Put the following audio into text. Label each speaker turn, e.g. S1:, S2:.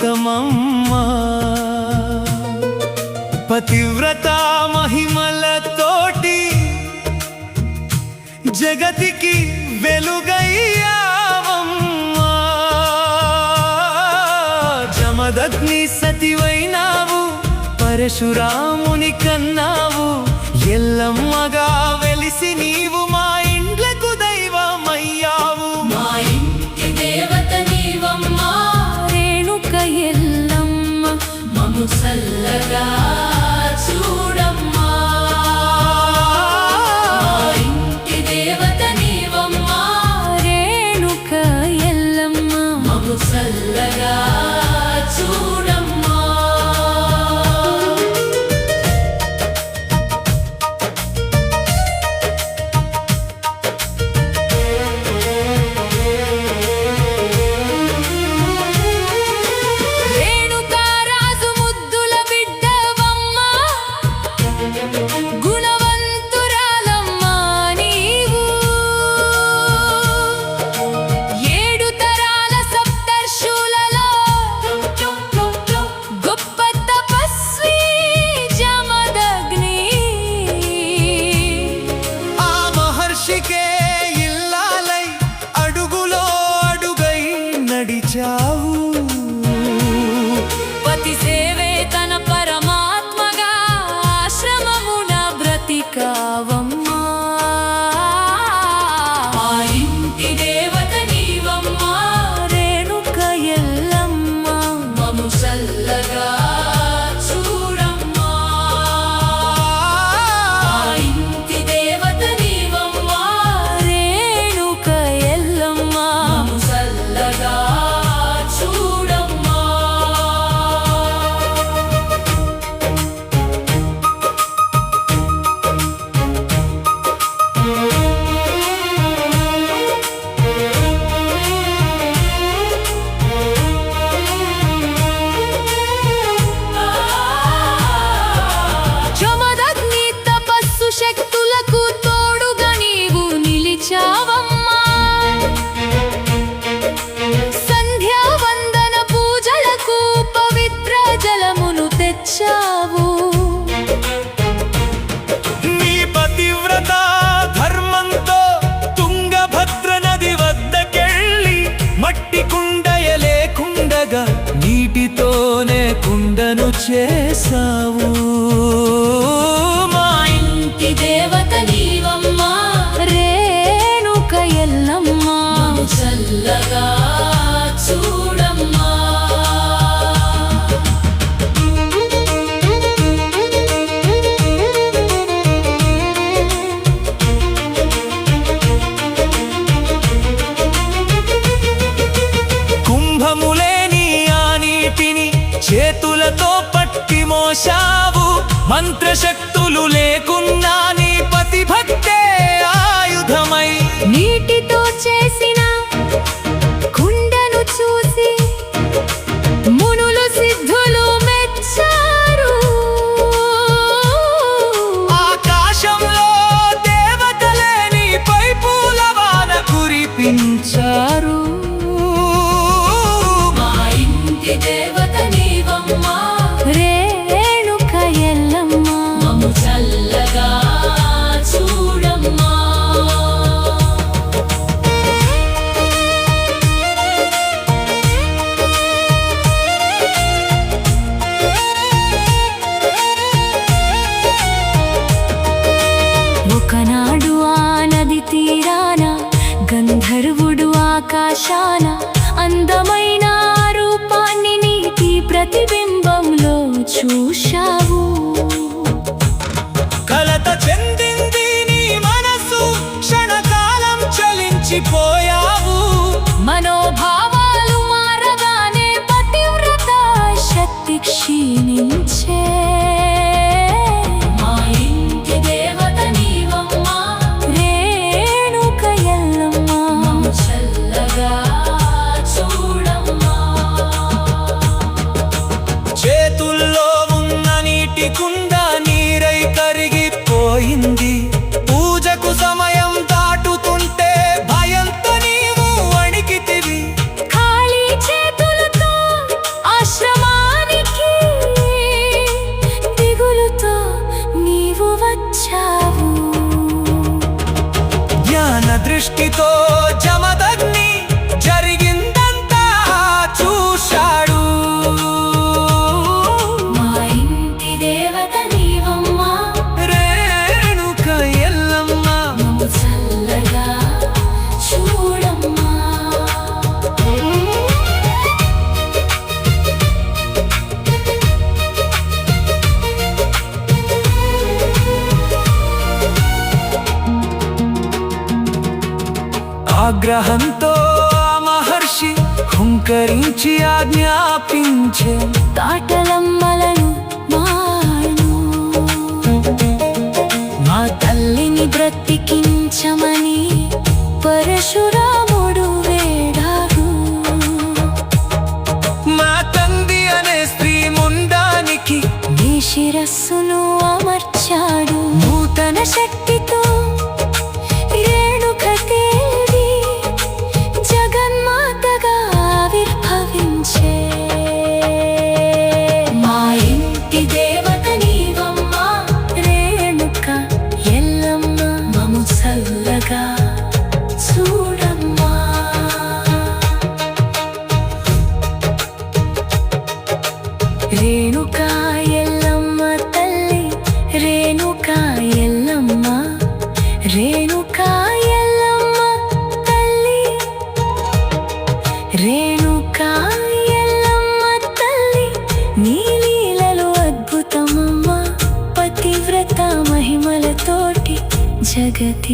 S1: అమృతమమ్మా. పతివ్రత మహిమలతోటి జగతికి వెలుగయ్యావమ్మా. జమదగ్ని సతివైనావు, పరశురాముని కన్నావు, ఎల్లమ్మగా వెలిసి నీవు మా ఇండ్లకు దైవమయ్యావు.
S2: మా ఇంటి దేవత నీవమ్మా, రేణుక ఎల్లమ్మ మమ్ము చల్లగా చూడమ్మా. మా ఇంటి దేవత నీవమ్మా, రేణుక ఎల్లమ్మ మమ్ము చల్లగా చూడమ్మా.
S1: పతి
S2: సేవే తన పరమాత్మగా ఆశ్రమమున బ్రతికావమ్మా. మా ఇంటి దేవత నీవమ్మా, రేణుక ఎల్లమ్మ మమ్ము చల్లగా చూడమ్మా. మా ఇంటి దేవత నీవమ్మా, రేణుక ఎల్లమ్మ మమ్ము చల్లగా చూడమ్మా. జమదగ్ని తపస్సు శక్తులకు తోడుగా నీవు నిలిచావమ్మా. సంధ్యావందన పూజలకు పవిత్ర జలమును తెచ్చావు.
S1: నీ పతివ్రత ధర్మంతో తుంగభద్ర నది వద్దకెళ్ళి మట్టి కుండయ లేకుండగా నీటితోనే కుండను చేసావు.
S2: మా ఇంటి దేవత నీవమ్మా, రేణుక ఎల్లమ్మ మమ్ము చల్లగా చూడమ్మా.
S1: కుంభములేని ఆ నీటిని చేతులతో పట్టి మోసావు. మంత్రశక్తులు లేకున్నా నీ పతి భక్తే ఆయుధమై
S2: నీటితో చేసిన కుండను చూసి మునులు సిద్ధులు మెచ్చారు.
S1: ఆకాశంలో దేవతలే నీపై పూలవాన కురిపించారు.
S2: మా ఇంటి దేవత నీవమ్మా, రేణుక ఎల్లమ్మ మమ్ము చల్లగా చూడమ్మా. ఒకనాడు ఆ నది తీరాన గంధర్వుడు ఆకాశాన అందమైన రూపాన్ని నీటి ప్రతిబింబంలో చూశావు.
S1: కలత చెందింది నీ మనసు, క్షణకాలం చలించిపోయావు.
S2: మనోభావాలు మారగానే పతివ్రత శక్తి క్షీణించే. మా ఇంటి దేవత నీవమ్మా, రేణుక ఎల్లమ్మ మమ్ము చల్లగా చూడమ్మా.
S1: చేతుల్లో ఉన్న నీటి కుండ నీరై కరిగిపోయింది. పూజకు సమయం దాటుతుంటే భయంతో
S2: వచ్చావు.
S1: జ్ఞాన దృష్టితో జమదగ్ని జరిగిందంతా చూశాడు.
S2: మా ఇంటి దేవత నీవమ్మా,
S1: రేణుక ఎల్లమ్మ
S2: మమ్ము చల్లగా చూడమ్మా.
S1: ఆగ్రహంతో ఆ మహర్షి హుంకరించి ఆజ్ఞాపించే
S2: తాటలమ్మలను మాను, మా తల్లిని బ్రతికించమని పరశురాముడు వేడాడు.
S1: మా తంది అనే స్త్రీ ముండానికి
S2: నీ శిరస్సును అమర్చాడు. నూతన శక్తితో రేణుక దేవి జగన్మాతగా ఆవిర్భవించే. మా ఇంటి దేవత నీవమ్మా, రేణుక ఎల్లమ్మ మమ్ము చల్లగా చూడమ్మా. రేణుక ఎల్లమ్మ తల్లి, రేణుక ఎల్లమ్మ, రేణుక ఎల్లమ్మ తల్లి, రేణుక ఎల్లమ్మ తల్లి. నీ లీలలు అద్భుతమమ్మ, పతివ్రత మహిమలతోటి జగతి